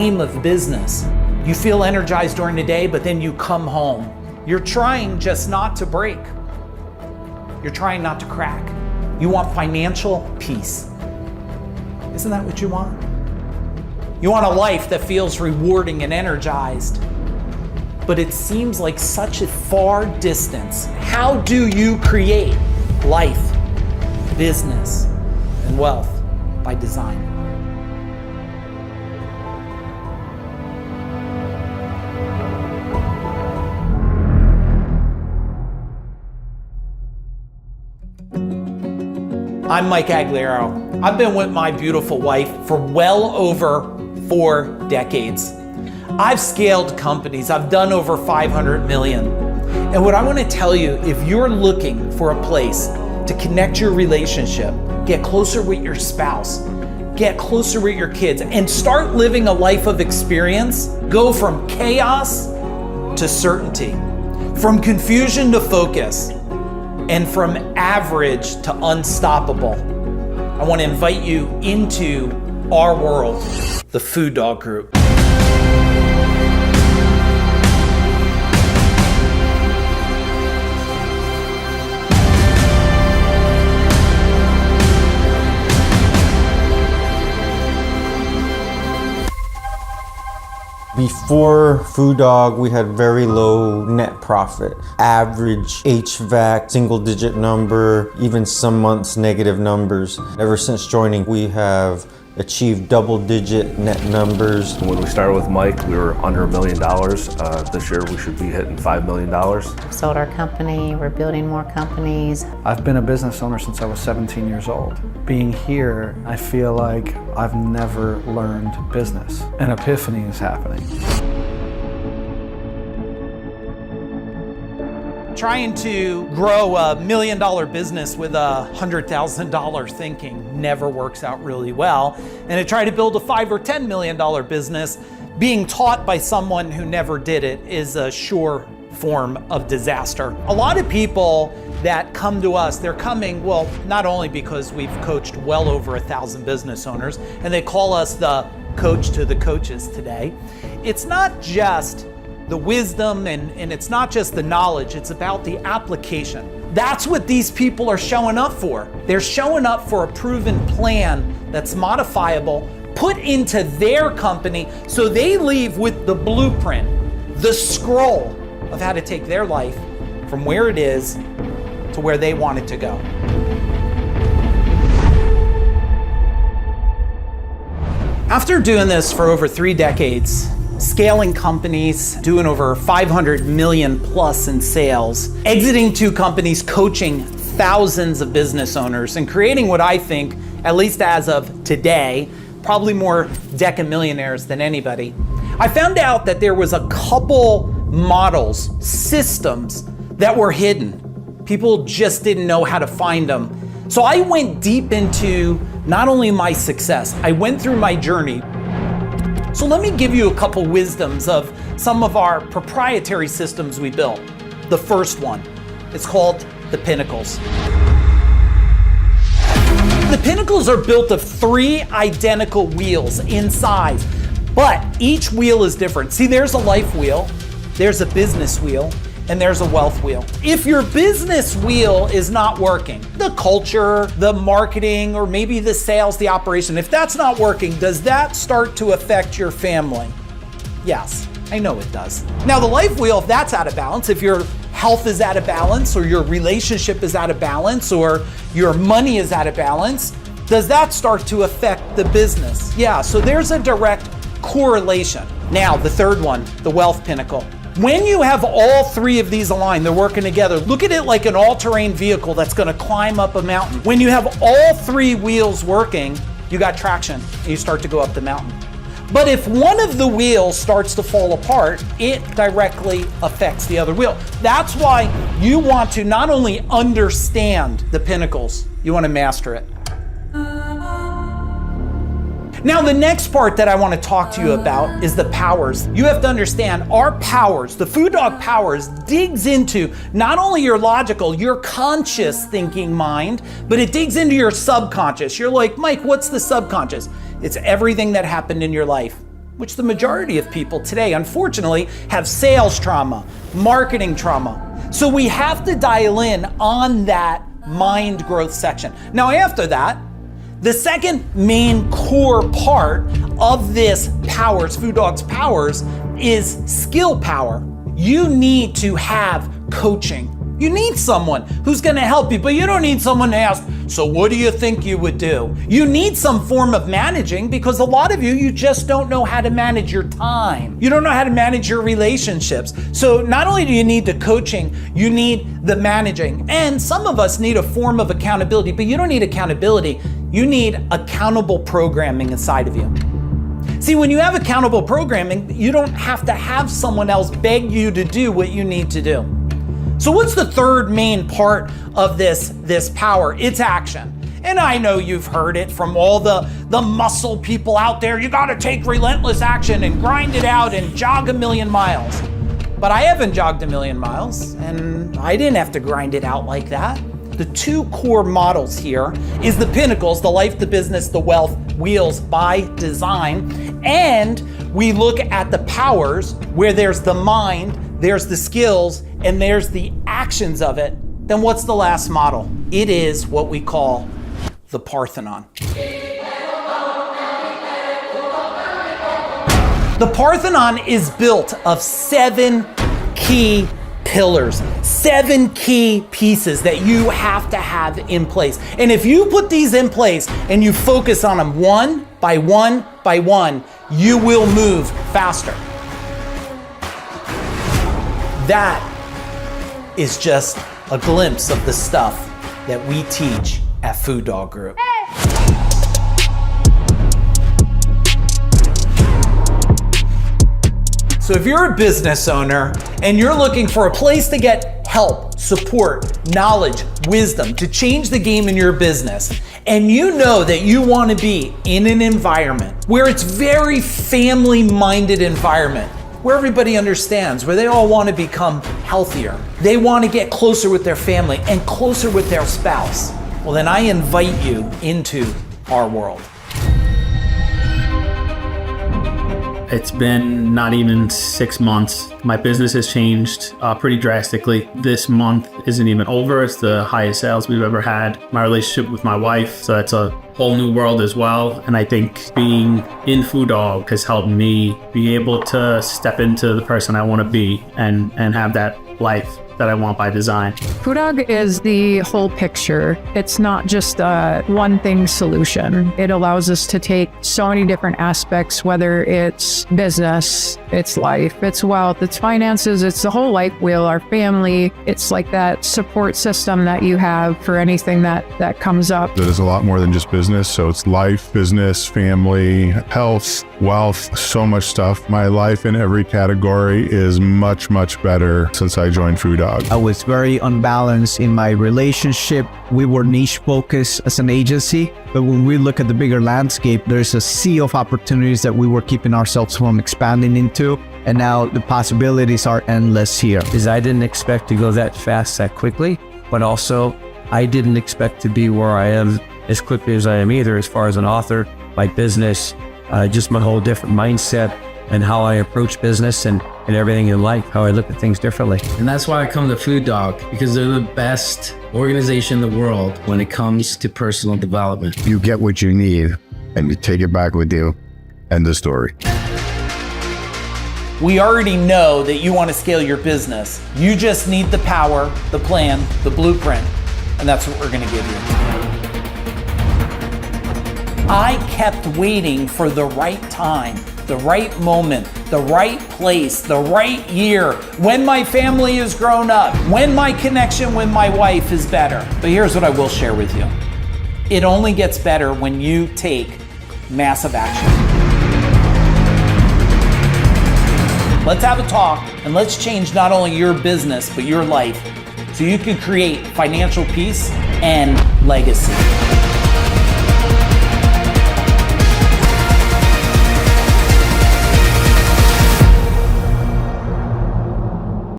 Aim of business. You feel energized during the day, but then you come home. You're trying just not to break. You're trying not to crack. You want financial peace. Isn't that what you want? You want a life that feels rewarding and energized, but it seems like such a far distance. How do you create life, business, and wealth by design? I'm Mike Aguilera. I've been with my beautiful wife for well over 4 decades. I've scaled companies. I've done over 500 million. And what I want to tell you, if you're looking for a place to connect your relationship, get closer with your spouse, get closer with your kids, and start living a life of experience, go from chaos to certainty, from confusion to focus, and from average to unstoppable, I want to invite you into our world, the FuDog Group. Before FuDog, we had very low net profit. Average HVAC, single-digit number, even some months negative numbers. Ever since joining, we have achieved double-digit net numbers. When we started with Mike, we were under $1 million. This year, we should be hitting $5 million. Sold our company, we're building more companies. I've been a business owner since I was 17 years old. Being here, I feel like I've never learned business. An epiphany is happening. Trying to grow $1 million business with $100,000 thinking never works out really well. And to try to build a $5 or $10 million business, being taught by someone who never did it is a sure form of disaster. A lot of people that come to us, they're coming, well, not only because we've coached well over 1,000 business owners, and they call us the coach to the coaches today. It's not just the wisdom and it's not just the knowledge, it's about the application. That's what these people are showing up for. They're showing up for a proven plan that's modifiable, put into their company, so they leave with the blueprint, the scroll of how to take their life from where it is to where they want it to go. After doing this for over 3 decades, scaling companies, doing over 500 million plus in sales, exiting 2 companies, coaching thousands of business owners, and creating what I think, at least as of today, probably more decamillionaires than anybody, I found out that there was a couple models, systems that were hidden. People just didn't know how to find them. So I went deep into not only my success, I went through my journey. So let me give you a couple wisdoms of some of our proprietary systems we built. The first one, it's called the Pinnacles. The Pinnacles are built of 3 identical wheels in size, but each wheel is different. See, there's a life wheel, there's a business wheel, and there's a wealth wheel. If your business wheel is not working, the culture, the marketing, or maybe the sales, the operation, if that's not working, does that start to affect your family? Yes, I know it does. Now the life wheel, if that's out of balance, if your health is out of balance, or your relationship is out of balance, or your money is out of balance, does that start to affect the business? Yeah, so there's a direct correlation. Now the third one, the wealth pinnacle. When you have all 3 of these aligned, they're working together, look at it like an all-terrain vehicle that's gonna climb up a mountain. When you have all 3 wheels working, you got traction and you start to go up the mountain. But if one of the wheels starts to fall apart, it directly affects the other wheel. That's why you want to not only understand the pinnacles, you want to master it. Now, the next part that I want to talk to you about is the powers. You have to understand our powers, the FuDog powers, digs into not only your logical, your conscious thinking mind, but it digs into your subconscious. You're like, Mike, what's the subconscious? It's everything that happened in your life. which the majority of people today, unfortunately, have sales trauma, marketing trauma. So we have to dial in on that mind growth section. Now, after that, the second main core part of this powers, FuDog's powers, is skill power. You need to have coaching. You need someone who's gonna help you, but you don't need someone to ask, so what do you think you would do? You need some form of managing, because a lot of you just don't know how to manage your time. You don't know how to manage your relationships. So not only do you need the coaching, you need the managing. And some of us need a form of accountability, but you don't need accountability. You need accountable programming inside of you. See, when you have accountable programming, you don't have to have someone else beg you to do what you need to do. So what's the third main part of this power? It's action. And I know you've heard it from all the muscle people out there. You gotta take relentless action and grind it out and jog 1,000,000 miles. But I haven't jogged 1,000,000 miles, and I didn't have to grind it out like that. The two core models here is the pinnacles, the life, the business, the wealth, wheels by design. And we look at the powers where there's the mind, there's the skills, and there's the actions of it. Then what's the last model? It is what we call the Parthenon. The Parthenon is built of 7 key pillars, 7 key pieces that you have to have in place. And if you put these in place and you focus on them one by one by one, you will move faster. That is just a glimpse of the stuff that we teach at FuDog Group. So if you're a business owner and you're looking for a place to get help, support, knowledge, wisdom to change the game in your business, and you know that you want to be in an environment where it's very family-minded environment, where everybody understands, where they all want to become healthier, they want to get closer with their family and closer with their spouse, well then I invite you into our world. It's been not even 6 months. My business has changed pretty drastically. This month isn't even over. It's the highest sales we've ever had. My relationship with my wife, so that's a whole new world as well. And I think being in FuDog has helped me be able to step into the person I want to be and have that life that I want by design. FuDog is the whole picture. It's not just a one thing solution. It allows us to take so many different aspects, whether it's business, it's life, it's wealth, it's finances, it's the whole life wheel, our family. It's like that support system that you have for anything that comes up. It is a lot more than just business. So it's life, business, family, health, wealth, so much stuff. My life in every category is much, much better since I joined FuDog. I was very unbalanced in my relationship. We were niche focused as an agency, but when we look at the bigger landscape, there's a sea of opportunities that we were keeping ourselves from expanding into. And now the possibilities are endless here. Is I didn't expect to go that fast, that quickly, but also I didn't expect to be where I am as quickly as I am either, as far as an author, my business, just my whole different mindset and how I approach business and everything in life, how I look at things differently. And that's why I come to FuDog, because they're the best organization in the world when it comes to personal development. You get what you need and you take it back with you. End of story. We already know that you want to scale your business. You just need the power, the plan, the blueprint, and that's what we're going to give you. I kept waiting for the right time, the right moment, the right place, the right year, when my family is grown up, when my connection with my wife is better. But here's what I will share with you. It only gets better when you take massive action. Let's have a talk and let's change not only your business, but your life so you can create financial peace and legacy.